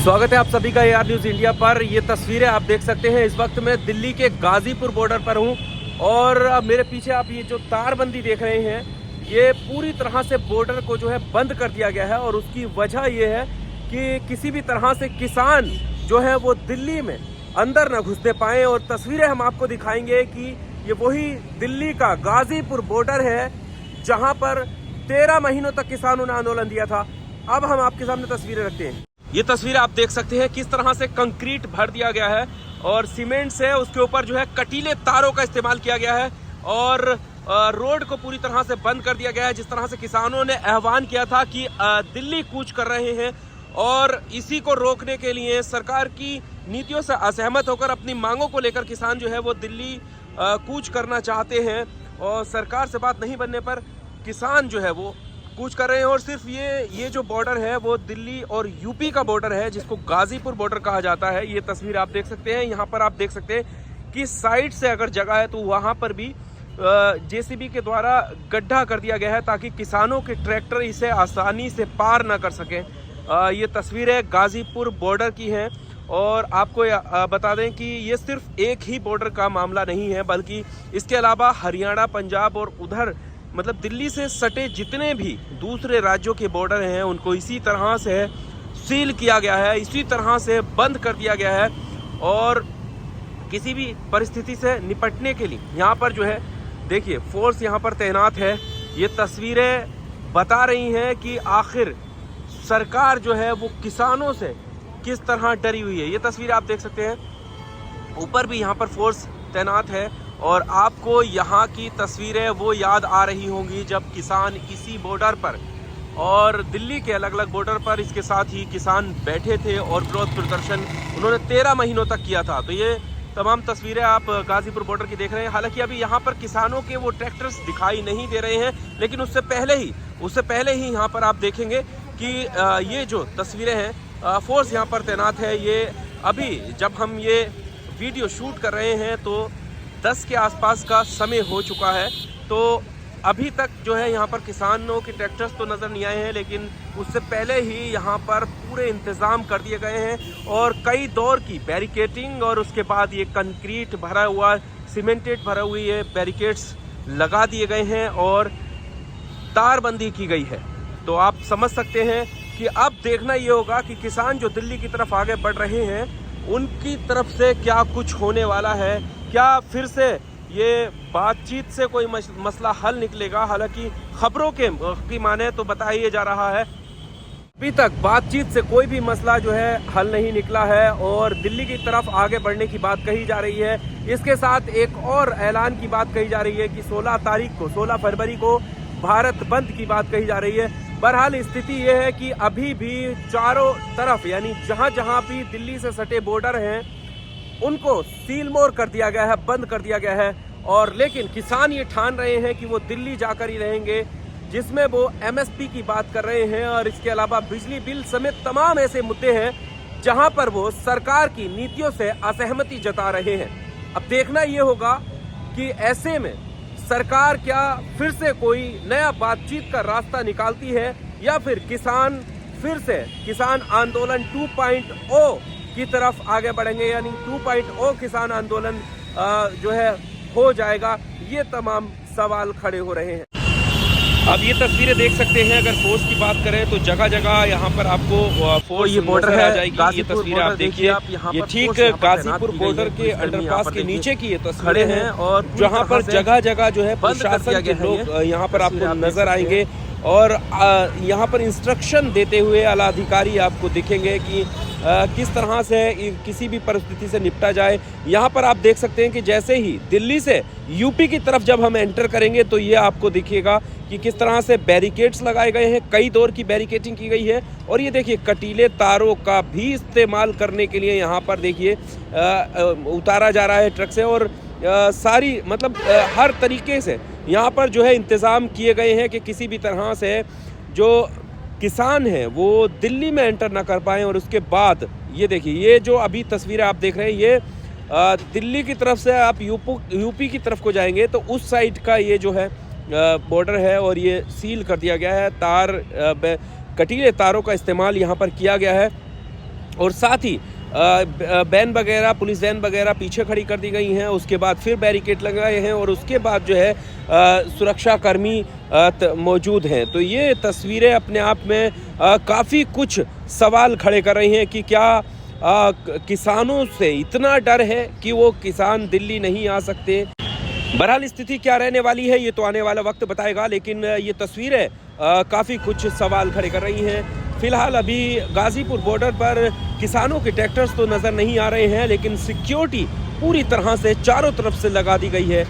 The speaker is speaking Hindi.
स्वागत है आप सभी का AR न्यूज़ इंडिया पर। ये तस्वीरें आप देख सकते हैं। इस वक्त मैं दिल्ली के गाजीपुर बॉर्डर पर हूं और मेरे पीछे आप ये जो तारबंदी देख रहे हैं, ये पूरी तरह से बॉर्डर को जो है बंद कर दिया गया है। और उसकी वजह ये है कि किसी भी तरह से किसान जो है वो दिल्ली में अंदर न घुसने पाए। और तस्वीरें हम आपको दिखाएंगे कि ये वही दिल्ली का गाजीपुर बॉर्डर है जहाँ पर 13 महीनों तक किसानों ने आंदोलन दिया था। अब हम आपके सामने तस्वीरें रखते हैं। ये तस्वीर आप देख सकते हैं किस तरह से कंक्रीट भर दिया गया है और सीमेंट से उसके ऊपर जो है कटीले तारों का इस्तेमाल किया गया है और रोड को पूरी तरह से बंद कर दिया गया है। जिस तरह से किसानों ने आह्वान किया था कि दिल्ली कूच कर रहे हैं और इसी को रोकने के लिए सरकार की नीतियों से असहमत होकर अपनी मांगों को लेकर किसान जो है वो दिल्ली कूच करना चाहते हैं। और सरकार से बात नहीं बनने पर किसान जो है वो कूच कर रहे हैं। और सिर्फ ये जो बॉर्डर है वो दिल्ली और यूपी का बॉर्डर है जिसको गाजीपुर बॉर्डर कहा जाता है। ये तस्वीर आप देख सकते हैं। यहाँ पर आप देख सकते हैं कि साइड से अगर जगह है तो वहाँ पर भी JCB के द्वारा गड्ढा कर दिया गया है ताकि किसानों के ट्रैक्टर इसे आसानी से पार ना कर सकें। ये तस्वीरें गाजीपुर बॉर्डर की हैं और आपको बता दें कि ये सिर्फ एक ही बॉर्डर का मामला नहीं है, बल्कि इसके अलावा हरियाणा, पंजाब और उधर मतलब दिल्ली से सटे जितने भी दूसरे राज्यों के बॉर्डर हैं उनको इसी तरह से सील किया गया है, इसी तरह से बंद कर दिया गया है। और किसी भी परिस्थिति से निपटने के लिए यहाँ पर जो है देखिए फोर्स यहाँ पर तैनात है। ये तस्वीरें बता रही हैं कि आखिर सरकार जो है वो किसानों से किस तरह डरी हुई है। ये तस्वीर आप देख सकते हैं, ऊपर भी यहाँ पर फोर्स तैनात है। और आपको यहाँ की तस्वीरें वो याद आ रही होंगी जब किसान इसी बॉर्डर पर और दिल्ली के अलग अलग बॉर्डर पर इसके साथ ही किसान बैठे थे और विरोध प्रदर्शन उन्होंने 13 महीनों तक किया था। तो ये तमाम तस्वीरें आप गाजीपुर बॉर्डर की देख रहे हैं। हालांकि अभी यहाँ पर किसानों के वो ट्रैक्टर्स दिखाई नहीं दे रहे हैं, लेकिन उससे पहले ही यहाँ पर आप देखेंगे कि ये जो तस्वीरें हैं फोर्स यहाँ पर तैनात है। ये अभी जब हम ये वीडियो शूट कर रहे हैं तो 10 के आसपास का समय हो चुका है। तो अभी तक जो है यहाँ पर किसानों के ट्रैक्टर्स तो नज़र नहीं आए हैं, लेकिन उससे पहले ही यहाँ पर पूरे इंतज़ाम कर दिए गए हैं और कई दौर की बैरिकेटिंग और उसके बाद ये कंक्रीट भरा हुआ, सीमेंटेड भरा हुई ये बैरिकेड्स लगा दिए गए हैं और तारबंदी की गई है। तो आप समझ सकते हैं कि अब देखना ये होगा कि किसान जो दिल्ली की तरफ आगे बढ़ रहे हैं उनकी तरफ से क्या कुछ होने वाला है। क्या फिर से ये बातचीत से कोई मसला हल निकलेगा? हालांकि खबरों की माने तो बताया जा रहा है अभी तक बातचीत से कोई भी मसला जो है हल नहीं निकला है और दिल्ली की तरफ आगे बढ़ने की बात कही जा रही है। इसके साथ एक और ऐलान की बात कही जा रही है कि 16 फरवरी को भारत बंद की बात कही जा रही है। बहरहाल स्थिति ये है कि अभी भी चारों तरफ यानी जहां जहां भी दिल्ली से सटे बॉर्डर हैं उनको सील मोर कर दिया गया है, बंद कर दिया गया है। और लेकिन किसान ये ठान रहे हैं कि वो दिल्ली जाकर ही रहेंगे, जिसमें वो MSP की बात कर रहे हैं और इसके अलावा बिजली बिल समेत तमाम ऐसे मुद्दे हैं जहां पर वो सरकार की नीतियों से असहमति जता रहे हैं। अब देखना ये होगा कि ऐसे में सरकार क्या फिर से कोई नया बातचीत का रास्ता निकालती है या फिर किसान फिर से किसान आंदोलन 2.0 की तरफ आगे बढ़ेंगे, यानी 2.0 किसान आंदोलन जो है हो जाएगा। ये तमाम सवाल खड़े हो रहे हैं। अब ये तस्वीरें देख सकते हैं, अगर फोर्स की बात करें तो जगह जगह यहाँ पर आपको फोर्स ये बॉर्डर है जाएगी। ये तस्वीर आप देखिए, ये ठीक गाजीपुर बॉर्डर के अंडरपास के नीचे की ये तस्वीरें हैं और जहाँ पर जगह जगह जो है प्रशासन के लोग यहाँ पर आपको नजर आएंगे और यहाँ पर इंस्ट्रक्शन देते हुए आला अधिकारी आपको दिखेंगे कि किस तरह से किसी भी परिस्थिति से निपटा जाए। यहाँ पर आप देख सकते हैं कि जैसे ही दिल्ली से यूपी की तरफ जब हम एंटर करेंगे तो ये आपको दिखेगा कि किस तरह से बैरिकेड्स लगाए गए हैं, कई दौर की बैरिकेडिंग की गई है। और ये देखिए कटीले तारों का भी इस्तेमाल करने के लिए यहाँ पर देखिए उतारा जा रहा है ट्रक से और सारी मतलब हर तरीके से यहाँ पर जो है इंतज़ाम किए गए हैं कि किसी भी तरह से जो किसान हैं वो दिल्ली में एंटर ना कर पाएँ। और उसके बाद ये देखिए, ये जो अभी तस्वीरें आप देख रहे हैं ये दिल्ली की तरफ से आप यूपी की तरफ को जाएंगे तो उस साइड का ये जो है बॉर्डर है और ये सील कर दिया गया है। कटीले तारों का इस्तेमाल यहाँ पर किया गया है और साथ ही वैन वगैरह, पुलिस वैन वगैरह पीछे खड़ी कर दी गई हैं। उसके बाद फिर बैरिकेड लगाए हैं और उसके बाद जो है सुरक्षाकर्मी मौजूद हैं। तो ये तस्वीरें अपने आप में काफ़ी कुछ सवाल खड़े कर रही हैं कि क्या किसानों से इतना डर है कि वो किसान दिल्ली नहीं आ सकते। बहरहाल स्थिति क्या रहने वाली है ये तो आने वाला वक्त बताएगा, लेकिन ये तस्वीरें काफ़ी कुछ सवाल खड़े कर रही हैं। फिलहाल अभी गाजीपुर बॉर्डर पर किसानों के ट्रैक्टर्स तो नज़र नहीं आ रहे हैं, लेकिन सिक्योरिटी पूरी तरह से चारों तरफ से लगा दी गई है।